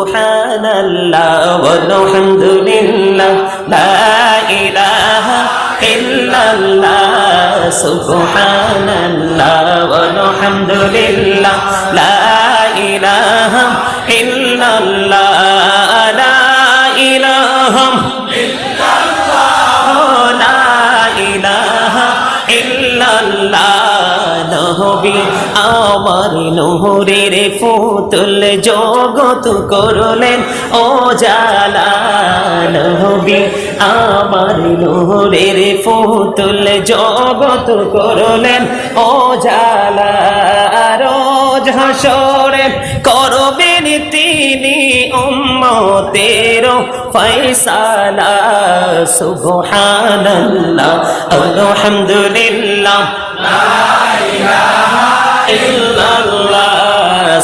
সুবহানাল্লাহ ওয়ালহামদুলিল্লাহ লা ইলাহা ইল্লাল্লাহ সুবহানাল্লাহ ওয়ালহামদুলিল্লাহ লা ইলাহা ইল্লাল্লাহ লা ইলাহা নবী আমার নূরের ফুতুল জগত করলেন ও জালা নবী আমার নূরের ফুতুল জগত করলেন ও জালা রোজ হাসরে করবেন তিনি উম্মতের ফয়সালা সুবহানাল্লাহ আলহামদুলিল্লাহ লা ইলাহা ইল্লাল্লাহ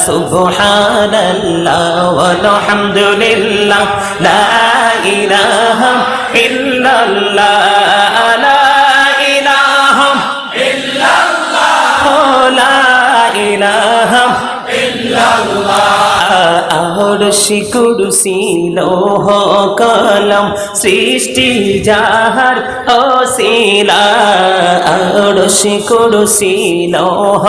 সুবহানাল্লাহ ওয়ালহামদুলিল্লাহ লা ইলাহা ইল্লাল্লাহ লা ইলাহা ইল্লাল্লাহ লা ইলাহা ইল্লাল্লাহ আরশি কুরসি লৌহ কলম সৃষ্টি যাহার ওসিলা আরশি কুরসি লৌহ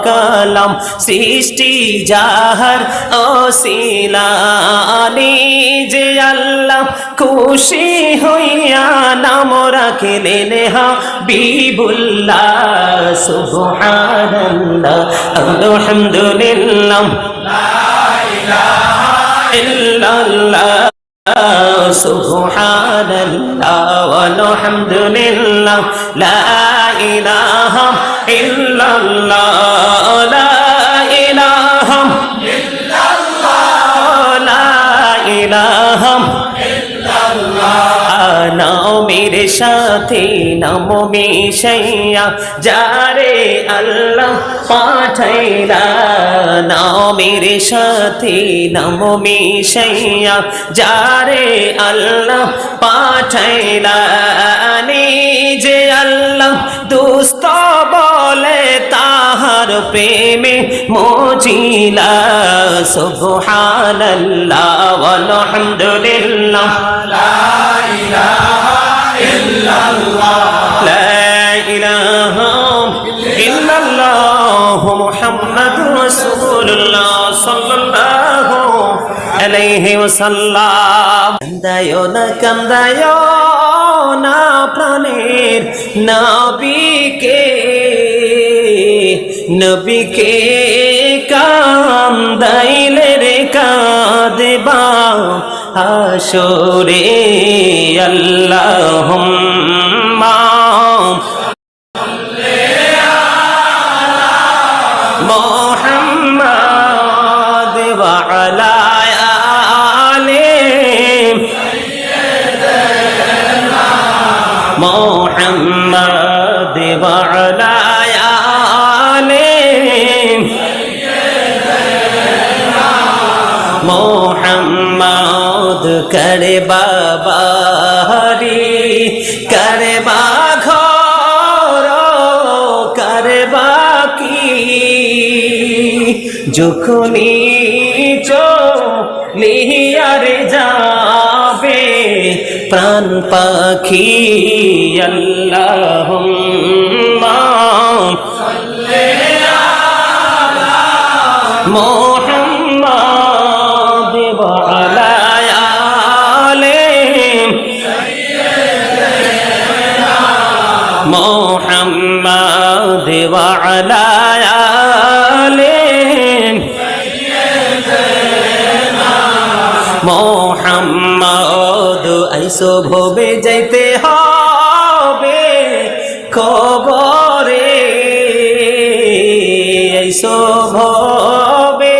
কলম সৃষ্টি যাহার ওসিলা নিজে আল্লাহ খুশি হইয়া নাম রাখিলেন হাবিবুল্লাহ সুবহানাল্লাহ আলহামদুলিল্লাহ ইল্লাল্লাহ সুবহানাল্লাহ ওয়ালহামদুলিল্লাহ লা ইলাহা ইল্লাল্লাহ লা ইলাহা ইল্লাল্লাহ লা ইলাহা নামের সাথে নাম মিশাইয়া যারে আল্লাহ পাঠাইলা নামের সাথে নাম মিশাইয়া যারে আল্লাহ পাঠাইলা নিজে আল্লাহ দোস্ত বলে তাহার প্রেমে মজিলা সুবহানাল্লাহ ওয়ালহামদুলিল্লাহ লা ইলাহা ইল্লাল্লাহ লা ইলাহা ইল্লাল্লাহ মুহাম্মাদুর রাসূলুল্লাহ সাল্লাল্লাহু আলাইহি ওয়াসাল্লাম কান্দায় না প্রাণের নবীকে কান্দাইলে রে কাঁদবা হাসরে আল্লাহুম্মা মুহাম্মাদ ওয়া আলা আলি মুহাম্মাদ ওয়া আলা আলি মুহাম্মাদ করে বাবারি করে ঘর করে বাকি যখনই চলিয়ার যাবে প্রাণ পাখি আল্লাহুম্মা সাল্লি আলা মুহাম্মাদ ওয়া আলা আলি মুহাম্মাদ ওয়া আলা আলি মুহাম্মাদ আইসো ভবে যাইতে হবে কবরে আইসো ভবে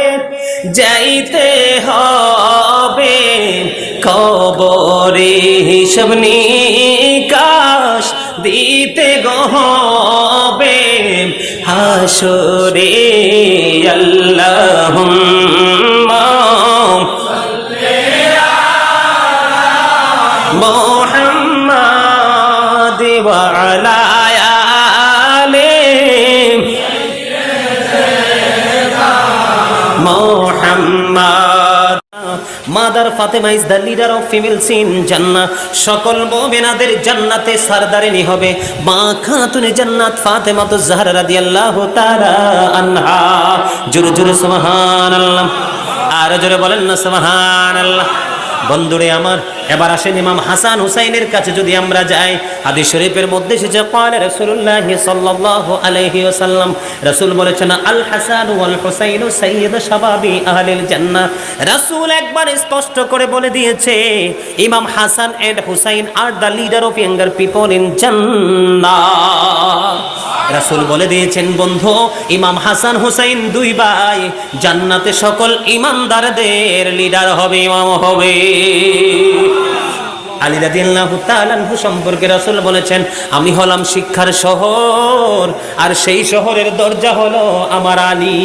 যাইতে হবে কবরে হিসাব নিকাশ দিতে হবে হাসরে আল্লাহুম্মা মুহাম্মাদ ওয়া আলা আলি মুহাম্মাদ mother Fatima is the leader of females in জান্নাহ। সকল মুমিনাদের জান্নাতে সরদারিনী হবে মা খাতুনে জান্নাত ফাতেমাতুজ জাহরা রাদিয়াল্লাহু তাআলা আনহা। জোরে জোরে সুবহানাল্লাহ, আর জোরে বলেন না সুবহানাল্লাহ। বন্ধুরে আমার, এবার আসেন ইমাম হাসান হুসাইনের কাছে যদি আমরা যাই, হাদিস শরীফের মধ্যে এসেছে ক্বালা রাসূলুল্লাহ সাল্লাল্লাহু আলাইহি ওয়াসাল্লাম, রাসূল বলেছেন আল হাসান ওয়াল হুসাইন সাইয়্যিদু শাবাবি আহলিল জান্নাহ। রাসূল একবার স্পষ্ট করে বলে দিয়েছে ইমাম হাসান এন্ড হুসাইন আর the leader of younger people in জান্নাহ। রাসূল বলে দিয়েছেন বন্ধু, ইমাম হাসান হুসাইন দুই ভাই জান্নাতে সকল ইমানদারদের লিডার হবে, ইমাম হবে। আলী রাদিয়াল্লাহু তাআলা আনহু সম্পর্কে রাসূল বলেছেন আমি হলাম শিক্ষার শহর, আর সেই শহরের দরজা হলো আমার আলী।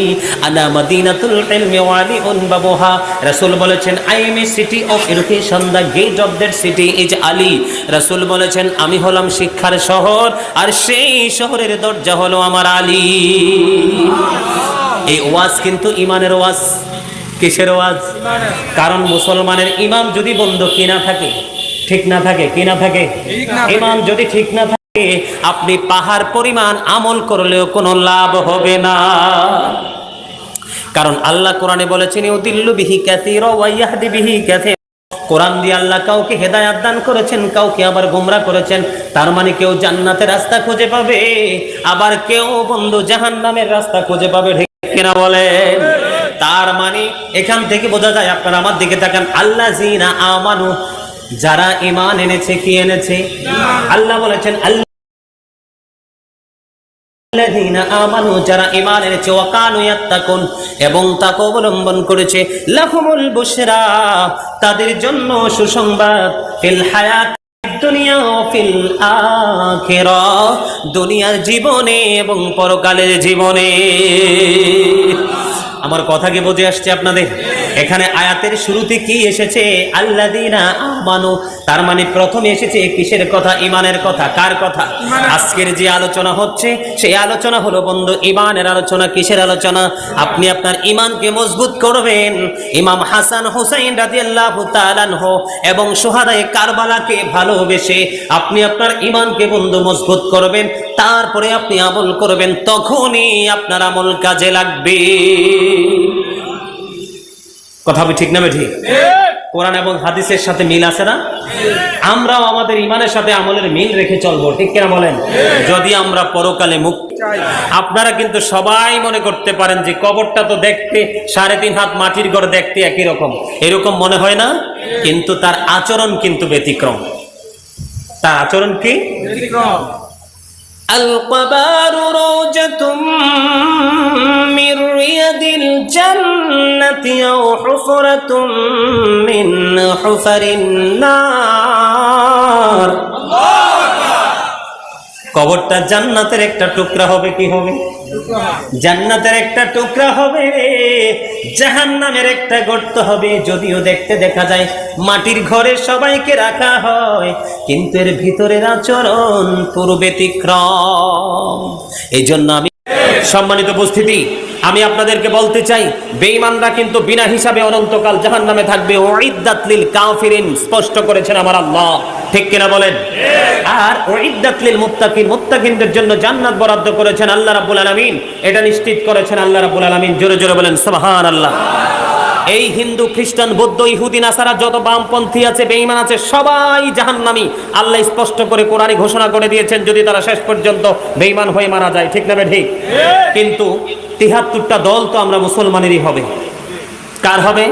আনা মাদিনাতুল ইলমি ওয়া আলিউন বাবুহা। রাসূল বলেছেন I am a city of education, the gate of that city is Ali. রাসূল বলেছেন আমি হলাম শিক্ষার শহর, আর সেই শহরের দরজা হলো আমার আলী। এই ওয়াজ কিন্তু ইমানের ওয়াজ। কিসের ওয়াজ? কারণ মুসলমানের ইমান যদি বন্ধ কি না থাকে, ঠিক না থাকে, কি না থাকে, ইমান যদি ঠিক না থাকে আপনি পাহাড় পরিমাণ আমল করলেও কোনো লাভ হবে না। কারণ আল্লাহ কোরআনে বলেছেন ইউদিল্লু বিহি কাসীরা ওয়া ইয়াহদি বিহি কাসীরা। কোরআন দিয়ে আল্লাহ কাউকে হেদায়েত দান করেছেন, কাউকে আবার গোমরাহ করেছেন। তার মানে কেউ জান্নাতের রাস্তা খুঁজে পাবে, আবার কেউ বন্ধু জাহান্নামের রাস্তা খুঁজে পাবে, ঠিক কিনা বলেন? তার মানে এখান থেকে বোঝা যায়, আপনারা আমার দিকে তাকান, আল্লাযীনা আমানু, যারা ঈমান এনেছে, কি এনেছে? আল্লাহ বলেছেন আল্লাযীনা আমানু, যারা ঈমান এনেছে, ওয়া কানু ইয়াত্তাকুন, এবং তাকওয়া অবলম্বন করেছে, লাহুমুল বুশরা, তাদের জন্য সুসংবাদ, ফিল হায়াত দুনিয়া ও ফিল আখিরাহ, দুনিয়ার জীবনে এবং পরকালের জীবনে। আমার কথা কি বুঝে আসছে আপনাদের? এখানে আয়াতের শুরুতে কি এসেছে? আল্লাযীনা আমানু। তার মানে প্রথমে এসেছে কিসের কথা? ঈমানের কথা। কার কথা? আজকের যে আলোচনা হচ্ছে সেই আলোচনা হলো বন্ধু ঈমানের আলোচনা। কিসের আলোচনা? আপনি আপনার ঈমানকে মজবুত করবেন। ইমাম হাসান হুসাইন রাদিয়াল্লাহু তাআলা আনহু এবং শুহাদায়ে কারবালাকে ভালোবেসে আপনি আপনার ঈমানকে বন্ধু মজবুত করবেন, তারপরে আপনি আমল করবেন, তখনই আপনার আমল কাজে লাগবে। কথা বলি ঠিক না ঠিক? কোরআন এবং হাদিসের সাথে মিল আছে না? আমরাও আমাদের ঈমানের সাথে আমলের মিল রেখে চলবো, ঠিক কিনা বলেন? যদি আমরা পরকালে মুক্তি। আপনারা কিন্তু সবাই মনে করতে পারেন যে কবরটা তো দেখতে 3.5 হাত মাটির ঘর দেখতে একই রকম, এরকম মনে হয় না? কিন্তু তার আচরণ কিন্তু ব্যতিক্রম। তার আচরণ কি? ব্যতিক্রম। القبر روجة من رياض الجنة أو حفرة من حفر النار। কবরটা জান্নাতের একটা টুকরা হবে। কি হবে? জান্নাতের একটা টুকরা হবে, জাহান্নামের একটা গর্ত হবে। যদিও দেখতে দেখা যায় মাটির ঘরে সবাইকে রাখা হয়, কিন্তু এর ভিতরের আচরণ পুরো ব্যতিক্রম। এই জন্য আমি সম্মানিত উপস্থিতি, আমি আপনাদেরকে বলতে চাই বেঈমানরা কিন্তু বিনা হিসাবে অনন্তকাল জাহান্নামে থাকবে। উইদ্দাত লিল কাফিরিন, স্পষ্ট করেছেন আমার আল্লাহ, ঠিক কিনা বলেন? আর উইদ্দাত লিল মুত্তাকিন, মুত্তাকিনদের জন্য জান্নাত বরাদ্দ করেছেন আল্লাহ রাব্বুল আলামিন। এটা নিশ্চিত করেছেন আল্লাহ রাব্বুল আলামিন। জোরে জোরে বলেন সুবহানাল্লাহ। এই হিন্দু, খ্রিস্টান, বৌদ্ধ, ইহুদি, নাসারা যত বামপন্থী আছে, বেঈমান আছে, সবাই জাহান্নামী। আল্লাহ স্পষ্ট করে কোরআনে ঘোষণা করে দিয়েছেন যদি তারা শেষ পর্যন্ত বেঈমান হয়ে মারা যায়, ঠিক না ঠিক? কিন্তু 73টা দল তো আমরা মুসলমানেরই হবে। কার হবে?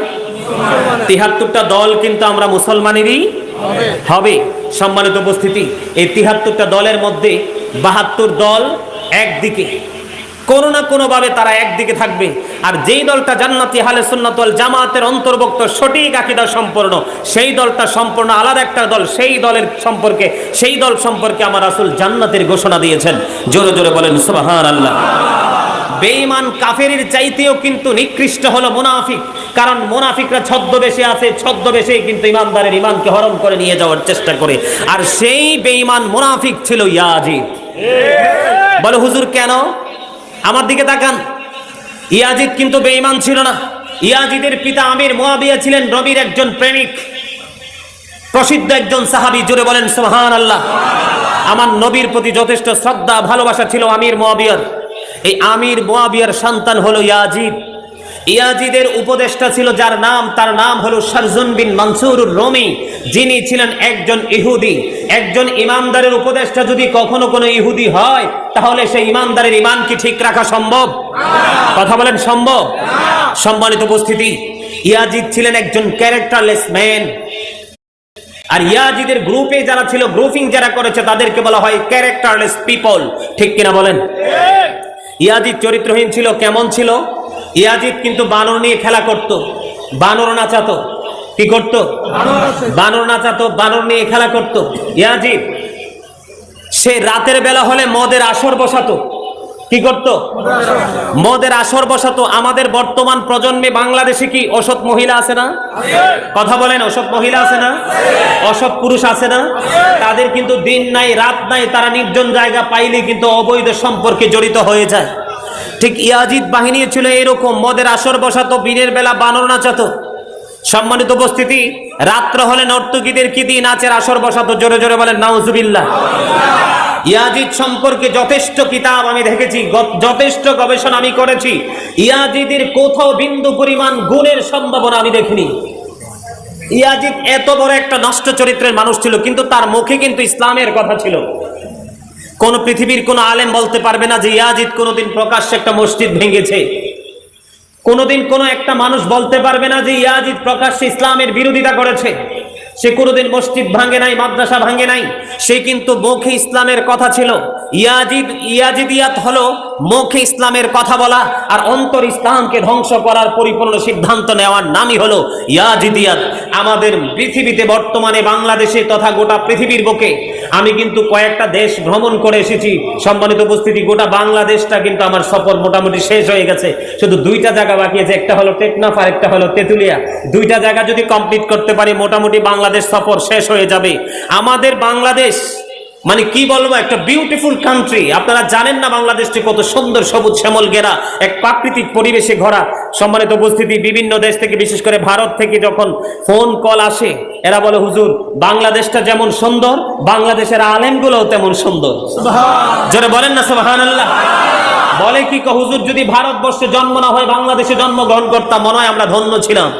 73টা দল কিন্তু আমরা মুসলমানেরই হবে। সম্মানিত উপস্থিতি, এই 73টা দলের মধ্যে 72 দল একদিকে, কোনো না কোনো ভাবে তারা একদিকে থাকবে। আর যেই দলটা জান্নাতি আহলে সুন্নাত ওয়াল জামাতের অন্তর্ভুক্ত, সঠিক আকীদা সম্পন্ন, সেই দলটা সম্পূর্ণ আলাদা একটা দল। সেই দল সম্পর্কে আমার রাসূল জান্নাতের ঘোষণা দিয়েছেন। জোরে জোরে বলেন সুবহানাল্লাহ। বেঈমান কাফেরের চাইতেও কিন্তু নিকৃষ্ট হলো মুনাফিক। কারণ মুনাফিকরা ছদ্মবেশে আছে, ছদ্মবেশেই কিন্তু ইমানদারের ইমানকে হরণ করে নিয়ে যাওয়ার চেষ্টা করে। আর সেই বেঈমান মুনাফিক ছিল ইয়াজিদ। বলে হুজুর কেন? আমার দিকে তাকান। ইয়াজিদ কিন্তু বেঈমান ছিল না, ইয়াজিদের পিতা আমির মুয়াবিয়া ছিলেন নবীর একজন প্রেমিক, প্রসিদ্ধ একজন সাহাবী। জোরে বলেন সুবহানাল্লাহ। আমার নবীর প্রতি যথেষ্ট শ্রদ্ধা ভালোবাসা ছিল আমির মুয়াবিয়ার। এই আমির মুয়াবিয়ার সন্তান হলো ইয়াজিদ। ইয়াজিদের উপদেষ্টা ছিল তার নাম হলো শারজুন বিন মানসুরুর রোমি, যিনি ছিলেন একজন ইহুদি। একজন ইমানদারের উপদেষ্টা যদি কখনো কোনো ইহুদি হয়, তাহলে সেই ইমানদারের ইমান কি ঠিক রাখা সম্ভব? কথা বলেন, সম্ভব? সম্মানিত উপস্থিতি, ইয়াজিদ ছিলেন একজন ক্যারেক্টারলেস ম্যান। আর ইয়াজিদের গ্রুপে যারা ছিল, গ্রুপিং যারা করেছে, তাদেরকে বলা হয় ক্যারেক্টারলেস পিপল। ঠিক কিনা বলেন? ইয়াজিদ চরিত্রহীন ছিল। কেমন ছিল? ইয়াজিদ কিন্তু বানর নিয়ে খেলা করত, বানর নাচাতো। কি করত? বানর নাচাতো, বানর নিয়ে খেলা করত ইয়াজিদ। সে রাতের বেলা হলে মদের আসর বসাতো। কি করত? মদের আসর বসাতো। আমাদের বর্তমান প্রজন্মে বাংলাদেশে কি অসৎ মহিলা আছে না? কথা বলেন, অসৎ মহিলা আছে না? অসৎ পুরুষ আছে না? তাদের কিন্তু দিন নাই রাত নাই, তারা নির্জন জায়গা পাইলে কিন্তু অবৈধ সম্পর্কে জড়িত হয়ে যায়। ঠিক ইয়াজিদ বাহিনী ছিল এরকম, মদের আসর বসাতো, দিনের বেলা বানর নাচাতো। সম্মানিত উপস্থিতি, রাত্র হলে নর্তকীদের কি দিয়ে নাচের আসর বসাতো। জোরে জোরে বলেন নাউজুবিল্লাহ। ইয়াজিদ সম্পর্কে যথেষ্ট কিতাব আমি দেখেছি, যথেষ্ট গবেষণা আমি করেছি। ইয়াজিদের কোথাও বিন্দু পরিমাণ গুণের সম্ভাবনা আমি দেখিনি। ইয়াজিদ এত বড় একটা নষ্ট চরিত্রের মানুষ ছিল, কিন্তু তার মুখে কিন্তু ইসলামের কথা ছিল। কোন পৃথিবীর কোন আলেম বলতে পারবে না যে ইয়াজিদ কোনোদিন প্রকাশ্যে একটা মসজিদ ভেঙেছে। কোনোদিন কোন একটা মানুষ বলতে পারবে না যে ইয়াজিদ প্রকাশ্যে ইসলামের বিরোধিতা করেছে। সে কোনোদিন মসজিদ ভাঙে নাই, মাদ্রাসা ভাঙে নাই। সে কিন্তু মুখে ইসলামের কথা ছিল। ইয়াজিদিয়াত হলো মুখে ইসলামের কথা বলা, আর অন্তর ইসলামকে ধ্বংস করার পরিপূর্ণ সিদ্ধান্ত নেওয়ার নামই হলো ইয়াজিদিয়াত। আমাদের পৃথিবীতে বর্তমানে বাংলাদেশে তথা গোটা পৃথিবীর বুকে আমি কিন্তু কয়েকটা দেশ ভ্রমণ করে এসেছি। সম্মানিত উপস্থিতি, গোটা বাংলাদেশটা কিন্তু আমার সফর মোটামুটি শেষ হয়ে গেছে। শুধু দুইটা জায়গা বাকি আছে, একটা হলো টেকনাফ আর একটা হলো তেতুলিয়া। দুইটা জায়গা যদি কমপ্লিট করতে পারি, মোটামুটি বাংলাদেশ সফর শেষ হয়ে যাবে। আমাদের বাংলাদেশ মানে কি বলবো, একটা বিউটিফুল কান্ট্রি। আপনারা জানেন না বাংলাদেশটি কত সুন্দর, সবুজ শ্যামল ঘেরা, এক প্রাকৃতিক পরিবেশে ভরা। সম্মানিত উপস্থিতি, বিভিন্ন দেশ থেকে, বিশেষ করে ভারত থেকে যখন ফোন কল আসে, এরা বলে হুজুর বাংলাদেশটা যেমন সুন্দর, বাংলাদেশের আলেমগুলোও তেমন সুন্দর। যারা বলেন না সুবহানাল্লাহ। বলে কি হুজুর, যদি ভারতবর্ষে জন্ম না হয় বাংলাদেশে জন্মগ্রহণ করতাম, মনে হয় আমরা ধন্য ছিলাম।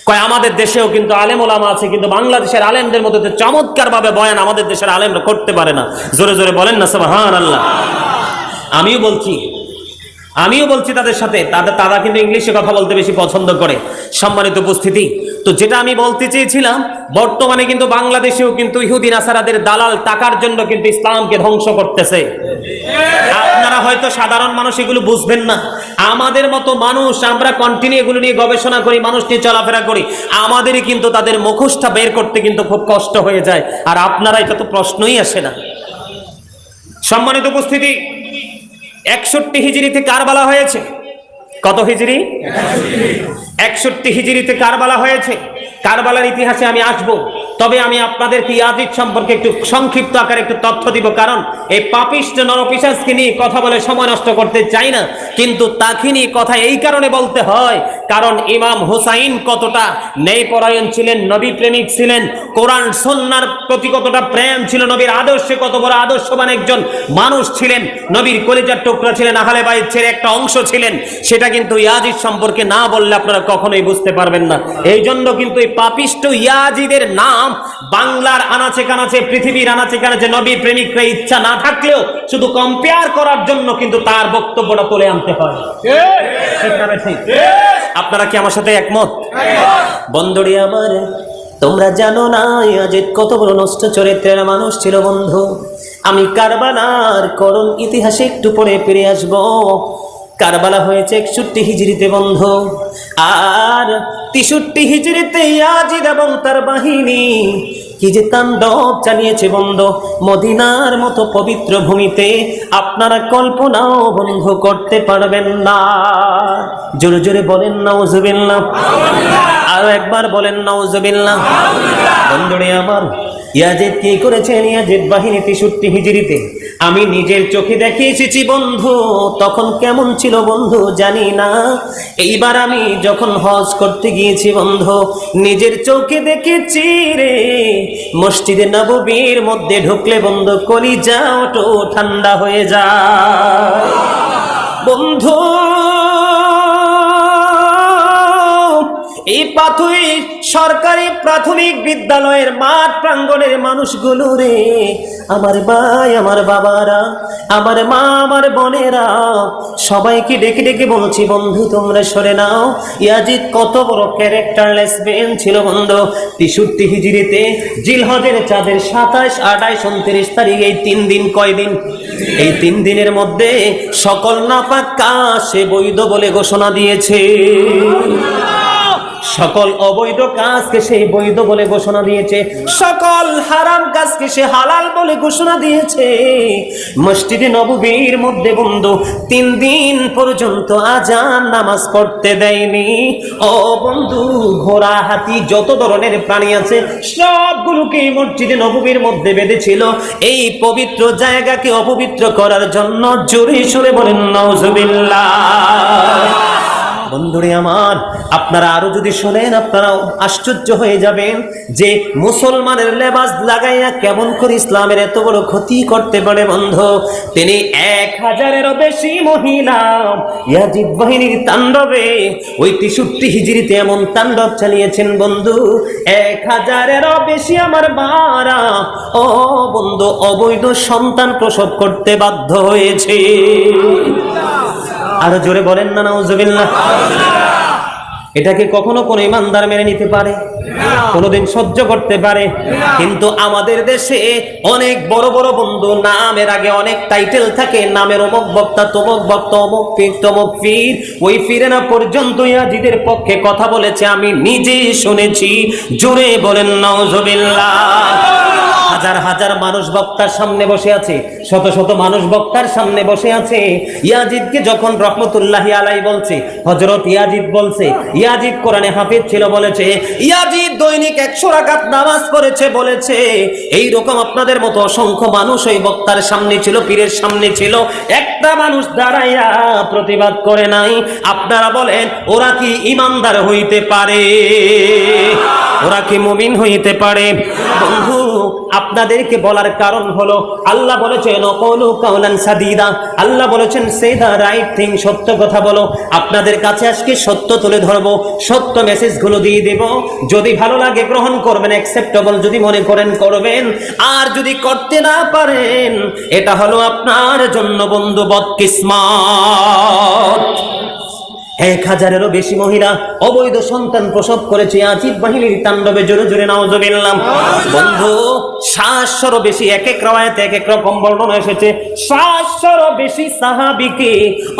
কয় আমাদের দেশেও কিন্তু আলেম ওলামা আছে, কিন্তু বাংলাদেশের আলেমদের মতো চমৎকার ভাবে বয়ান আমাদের দেশের আলেমরা করতে পারে না। জোরে জোরে বলেন না সুবহানাল্লাহ। আমিও বলছি তাদের সাথে, তারা কিন্তু ইংলিশে কথা বলতে বেশি পছন্দ করে। সম্মানিত উপস্থিতি, তো যেটা আমি বলতে চেয়েছিলাম, বর্তমানে কিন্তু বাংলাদেশেও কিন্তু ইহুদি নাসারাদের দালাল টাকার জন্য কিন্তু ইসলামকে ধ্বংস করতেছে। আপনারা হয়তো সাধারণ মানুষ এগুলো বুঝবেন না। আমাদের মতো মানুষ, আমরা কন্টিনিউ এগুলো নিয়ে গবেষণা করি, মানুষ নিয়ে চলাফেরা করি, আমাদেরই কিন্তু তাদের মুখোশটা বের করতে কিন্তু খুব কষ্ট হয়ে যায়। আর আপনারা, এটা তো প্রশ্নই আসে না। সম্মানিত উপস্থিতি, 61 হিজরিতে কারবালা হয়েছে। কত হিজরি? 61 হিজরিতে কারবালা হয়েছে। কারবালার ইতিহাসে আমি আসবো, তবে আমি আপনাদেরকে ইয়াজিদ সম্পর্কে একটু সংক্ষিপ্ত আকারে একটু তথ্য দিব, কারণ এই পাপিষ্ট নরপিশাচকে নিয়ে কথা বলে সময় নষ্ট করতে চাই না। কিন্তু তাকে নিয়ে কথা এই কারণে বলতে হয়, কারণ ইমাম হুসাইন কতটা ন্যায়পরায়ণ ছিলেন, নবী প্রেমিক ছিলেন, কোরআন সুন্নাহর প্রতি কতটা প্রেম ছিল, নবীর আদর্শে কত বড় আদর্শবান একজন মানুষ ছিলেন, নবীর কলিজার টুকরা ছিলেন, আহলে বাইতের একটা অংশ ছিলেন, সেটা কিন্তু ইয়াজিদ সম্পর্কে না বললে আপনারা কখনোই বুঝতে পারবেন না। এই জন্য কিন্তু এই পাপিষ্ট ইয়াজিদের নাম বাংলার আনাচে কানাচে, পৃথিবীর আনাচে কানাচে নবী প্রেমিকরা ইচ্ছা না থাকলেও শুধু কম্পেয়ার করার জন্য কিন্তু তার বক্তব্যটা তুলে আনতে হয়। আপনারা কি আমার সাথে একমত? বন্ধুরে আমার, তোমরা জানো না ইয়াজিদ কত বড় নষ্ট চরিত্রের মানুষ ছিল। বন্ধু, আমি কারবালার করুণ ইতিহাসে একটু পরে ফিরে আসবো। কারবালা হয়েছে 61 হিজরিতে বন্ধু, আর 63 হিজরিতে ইয়াজিদ এবং তার বাহিনী কি যে তাণ্ডব চালিয়েছে বন্ধু মদিনার মতো পবিত্র ভূমিতে, আপনারা কল্পনাও বন্ধু করতে পারবেন না। জোরে জোরে বলেন নাউজুবিল্লাহ। আরো একবার বলেন নাউজুবিল্লাহ। বন্ধুরে আমার, ইয়াজিদ কি করেছেন? ইয়াজিদ বাহিনী 63 হিজরিতে আমি নিজের চোখে দেখে এসেছি বন্ধু। তখন কেমন ছিল বন্ধু জানি না। এইবার আমি যখন হজ করতে গিয়েছি বন্ধু, নিজের চোখে দেখেছি রে, মসজিদে নববীর মধ্যে ঢুকলে বন্ধু কলিজা ওঠো ঠান্ডা হয়ে যায় বন্ধু। এই সরকারি প্রাথমিক বিদ্যালয়ের মাঠ প্রাঙ্গণের মানুষগুলো রে, আমার ভাই, আমার বাবারা, আমার মা, আমার বোনেরা, সবাইকে ডেকে ডেকে বলছি বন্ধু তোমরা সরে নাও। ইয়াজিদ কত বড় ক্যারেক্টারলেস ম্যান ছিল বন্ধু। 63 হিজরিতে জিলহজের চাঁদের 27, 28, 29 তারিখ, এই 3 দিন, কয়দিন? এই 3 দিনের মধ্যে সকল নাপাক কাজ সে বৈধ বলে ঘোষণা দিয়েছে। সকল অবৈধ কাজকে সে বৈধ বলে ঘোষণা দিয়েছে, সকল হারাম কাজকে সে হালাল বলে ঘোষণা দিয়েছে। মসজিদে নববীর মধ্যে বন্ধু 3 দিন পর্যন্ত আজান নামাজ পড়তে দেয়নি। ও বন্ধু, ঘোড়া, হাতি, যত ধরনের প্রাণী আছে সবগুলোকে মসজিদে নববীর মধ্যে বেঁধেছিল এই পবিত্র জায়গাকে অপবিত্র করার জন্য। জোরে সোরে বলেন নাউজুবিল্লাহ। বন্ধুরে আমার, আপনারা আরো যদি শোনেন আপনারা আশ্চর্য হয়ে যাবেন যে মুসলমানের লেবাস লাগাইয়া কেমন করে ইসলামের এত বড় ক্ষতি করতে পারে বন্ধু। তিনি 1000-এরও বেশি মহিলা ইয়াজিদ বাহিনীর তাণ্ডবে ওই 63 হিজরিতে এমন তাণ্ডব চালিয়েছেন বন্ধু, 1000-এরও বেশি আমার মারা ও বন্ধু অবৈধ সন্তান প্রসব করতে বাধ্য হয়েছে। আরো জোরে বলেন না নাউজুবিল্লাহ। এটাকে কখনো কোন ইমানদার মেনে নিতে পারে? কোনোদিন সহ্য করতে পারে? কিন্তু আমাদের দেশে অনেক বড় বড় বন্ধু, নামের আগে অনেক টাইটেল থাকে, নামের অমুক বক্তা, তমুক বক্তা, অমুক পীর, তমুক পীর। ওই পীরেরা পর্যন্ত ইয়াজিদের পক্ষে কথা বলেছে, আমি নিজে শুনেছি। জোরে বলেন নাউজুবিল্লাহ। হাজার হাজার মানুষ বক্তার সামনে বসে আছে, শত শত মানুষ বক্তার সামনে বসে আছে। ইয়াজিদকে যখন রহমতুল্লাহি আলাই বলছে, হযরত ইয়াজিদ বলছে, ইয়াজিদ কোরআনে হাফেজ ছিল বলেছে, ইয়াজিদ দৈনিক 100 রাকাত নামাজ পড়েছে বলেছে। এই রকম আপনাদের মতো অসংখ্য মানুষ ওই বক্তার সামনে ছিল, পীরের সামনে ছিল, একটা মানুষ দাঁড়াইয়া প্রতিবাদ করে নাই। আপনারা বলেন ওরা কি ঈমানদার হইতে পারে? ওরা কি মুমিন হইতে পারে? বন্ধু, আপনাদেরকে বলার কারণ হলো আল্লাহ বলেছেন ওয়াকুলু কাওলান সাদীদা, আল্লাহ বলেছেন সে দা রাইট থিং, সত্য কথা বলো। আপনাদের কাছে আজকে সত্য তুলে ধরবো, সত্য মেসেজগুলো দিয়ে দেব। যদি ভালো লাগে গ্রহণ করবেন, অ্যাকসেপ্টেবল যদি মনে করেন করবেন, আর যদি করতে না পারেন এটা হলো আপনার জন্য বন্ধু বদকিসমত। 1000-এরও বেশি মহিলা অবৈধ সন্তান প্রসব করেছে ইয়াজিদ বাহিনীর তাণ্ডবে। জোরে জোরে নাউজুবিল্লাহ। বন্ধু, 700-রও বেশি, এক এক রাওয়ায়াতে এক এক রকম বর্ণনা এসেছে, 700-রও বেশি সাহাবীকে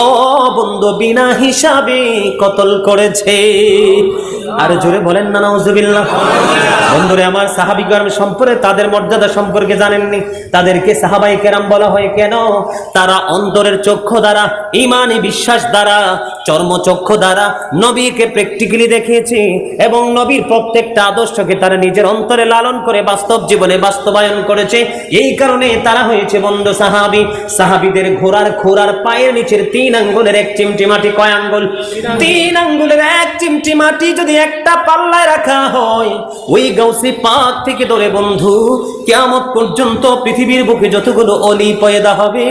ও বন্ধু বিনা হিসাবে কতল করেছে। আর জোরে বলেন না নাউজুবিল্লাহ। বন্ধুরে আমার, সাহাবীগণ সম্পর্কে, তাদের মর্যাদা সম্পর্কে জানেননি? তাদেরকে সাহাবায়ে কেরাম বলা হয় কেন? তারা অন্তরের চক্ষু দ্বারা, ঈমানি বিশ্বাস দ্বারা, চর্মচক্ষু দ্বারা নবীকে প্র্যাকটিক্যালি দেখিয়েছে এবং নবীর প্রত্যেকটা আদর্শকে তারা নিজের অন্তরে লালন করে বাস্তব জীবনে বাস্তবায়ন করেছে। এই কারণে তারা হয়েছে বন্ধু সাহাবী। সাহাবীদের ঘোড়ার খোরার পায়ের নিচের 3 আঙ্গুলের 1 চিমটি মাটি, কয় আঙ্গুল? 3 আঙ্গুলের 1 চিমটি মাটি যদি একটা পাল্লায় রাখা হয়, ওই গাউসে পাক থেকে ধরে বন্ধু কিয়ামত পর্যন্ত পৃথিবীর বুকে যতগুলো অলি পয়দা হবে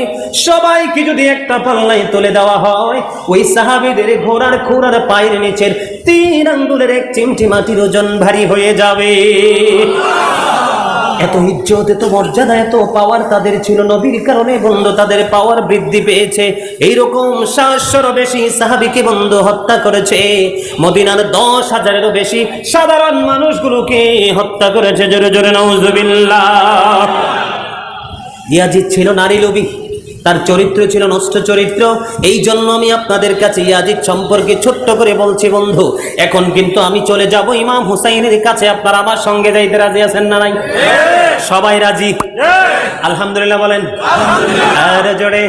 সবাইকে যদি একটা পাল্লায় তুলে দেওয়া হয়, ওই সাহাবীদের ঘোড়ার খোরার পায়ের নিচের 3 আঙ্গুলের 1 চিমটি মাটির ওজন ভারী হয়ে যাবে। এত ইজ্জত, এত মর্যাদা, এত পাওয়ার তাদের ছিল নবীর কারণে বন্ধু, তাদের পাওয়ার বৃদ্ধি পেয়েছে। এইরকম 700-রও বেশি সাহাবীকে বন্ধু হত্যা করেছে। মদিনার 10,000-এরও বেশি সাধারণ মানুষগুলোকে হত্যা করেছে। জোরে জোরে নাউজুবিল্লাহ। ইয়াজিদ ছিল নারী লোভী, তার চরিত্র ছিল নষ্ট চরিত্র। এই জন্য আমি আপনাদের কাছে ইয়াজিদ সম্পর্কে ছোট্ট করে বলছি বন্ধু। এখন কিন্তু আমি চলে যাব ইমাম হুসাইনের কাছে। আপনারা আমার সঙ্গে যাইতে রাজি আছেন না নাই? সবাই রাজি? আলহামদুলিল্লাহ বলেন। আরে জোরে।